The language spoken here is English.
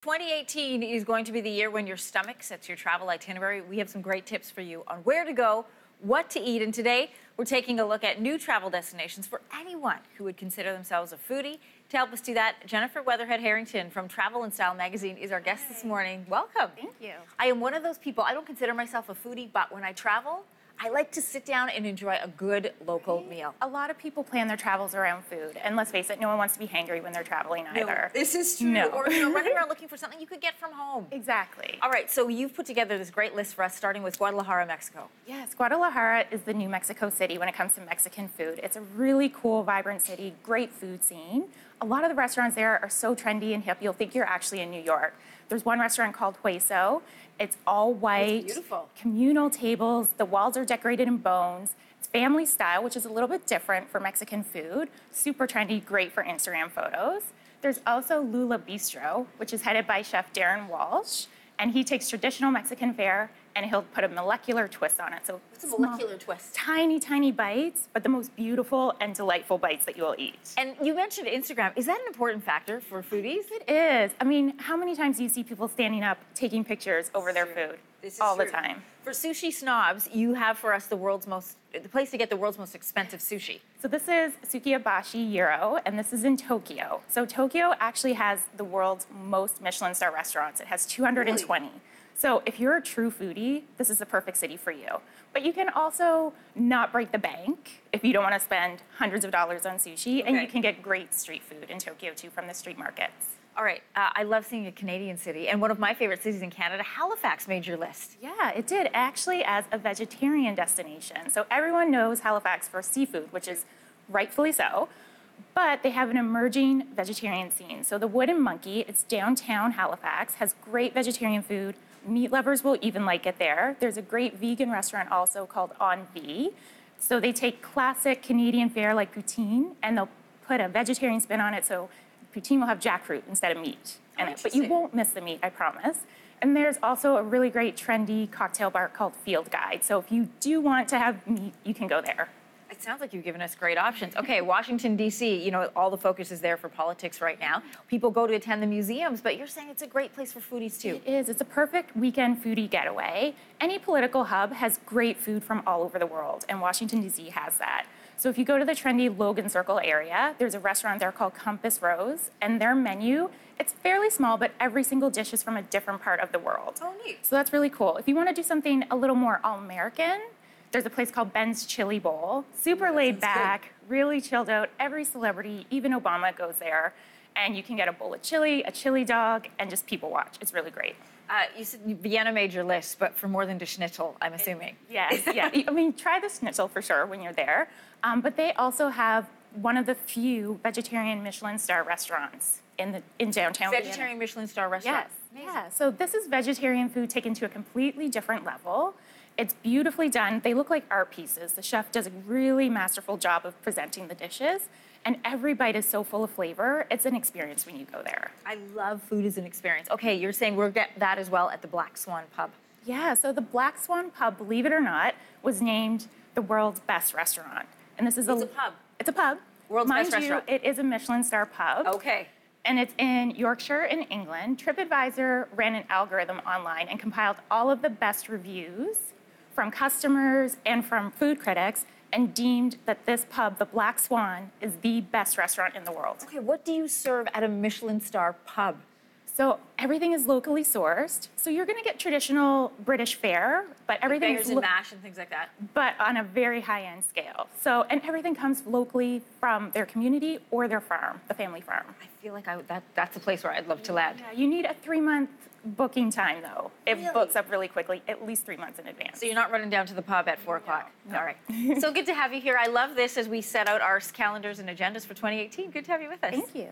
2018 is going to be the year when your stomach sets your travel itinerary. We have some great tips for you on where to go, what to eat, and today we're taking a look at new travel destinations for anyone who would consider themselves a foodie. To help us do that, Jennifer Weatherhead Harrington from Travel and Style magazine is our guest this morning. Welcome. Thank you. I am one of those people, I don't consider myself a foodie, but when I travel, I like to sit down and enjoy a good local meal. A lot of people plan their travels around food, and let's face it, no one wants to be hangry when they're traveling either. No, this is true. No. Or running around looking for something you could get from home. Exactly. All right, so you've put together this great list for us, starting with Guadalajara, Mexico. Yes, Guadalajara is the new Mexico City when it comes to Mexican food. It's a really cool, vibrant city, great food scene. A lot of the restaurants there are so trendy and hip, you'll think you're actually in New York. There's one restaurant called Hueso. It's all white, beautiful. Communal tables. The walls are decorated in bones. It's family style, which is a little bit different for Mexican food. Super trendy, great for Instagram photos. There's also Lula Bistro, which is headed by Chef Darren Walsh. And he takes traditional Mexican fare and he'll put a molecular twist on it. So what's a molecular twist? Tiny, tiny bites, but the most beautiful and delightful bites that you will eat. And you mentioned Instagram. Is that an important factor for foodies? It is. I mean, how many times do you see people standing up, taking pictures over their food? All the time. For sushi snobs, you have for us the place to get the world's most expensive sushi. So this is Sukiyabashi Euro, and this is in Tokyo. So Tokyo actually has the world's most Michelin star restaurants. It has 220. Really? So if you're a true foodie, this is the perfect city for you. But you can also not break the bank if you don't want to spend hundreds of dollars on sushi, and you can get great street food in Tokyo too from the street markets. All right, I love seeing a Canadian city, and one of my favorite cities in Canada, Halifax, made your list. Yeah, it did, actually as a vegetarian destination. So everyone knows Halifax for seafood, which is rightfully so, but they have an emerging vegetarian scene. So the Wooden Monkey, it's downtown Halifax, has great vegetarian food. Meat lovers will even like it there. There's a great vegan restaurant also called On V. So they take classic Canadian fare like poutine, and they'll put a vegetarian spin on it, so poutine will have jackfruit instead of meat in it, but you won't miss the meat, I promise. And there's also a really great trendy cocktail bar called Field Guide. So if you do want to have meat, you can go there. It sounds like you've given us great options. Okay, Washington, D.C., you know, all the focus is there for politics right now. People go to attend the museums, but you're saying it's a great place for foodies too. It is. It's a perfect weekend foodie getaway. Any political hub has great food from all over the world, and Washington, D.C. has that. So if you go to the trendy Logan Circle area, there's a restaurant there called Compass Rose, and their menu, it's fairly small, but every single dish is from a different part of the world. Oh, neat. So that's really cool. If you want to do something a little more all-American, there's a place called Ben's Chili Bowl. Super laid back, really chilled out. Every celebrity, even Obama, goes there. And you can get a bowl of chili, a chili dog, and just people watch. It's really great. You said Vienna made your list, but for more than the schnitzel, I'm assuming. Yes, yeah. I mean, try the schnitzel for sure when you're there. But they also have one of the few vegetarian Michelin star restaurants in downtown Vienna. Vegetarian Michelin star restaurant. Yes, yeah. So this is vegetarian food taken to a completely different level. It's beautifully done. They look like art pieces. The chef does a really masterful job of presenting the dishes, and every bite is so full of flavor. It's an experience when you go there. I love food as an experience. Okay, you're saying we'll get that as well at the Black Swan pub. Yeah, so the Black Swan pub, believe it or not, was named the world's best restaurant. And this is It's a pub. It's a pub. World's best restaurant. It is a Michelin star pub. Okay. And it's in Yorkshire in England. TripAdvisor ran an algorithm online and compiled all of the best reviews from customers and from food critics, and deemed that this pub, the Black Swan, is the best restaurant in the world. Okay, what do you serve at a Michelin star pub? So everything is locally sourced. So you're gonna get traditional British fare, but everything is and mash and things like that. but on a very high-end scale. So, and everything comes locally from their community or their farm, the family farm. I feel like that's a place where I'd love to land. Yeah, you need a 3-month booking time though. It Really? books up really quickly, at least 3 months in advance. So you're not running down to the pub at 4 o'clock? No. All right. So good to have you here. I love this as we set out our calendars and agendas for 2018. Good to have you with us. Thank you.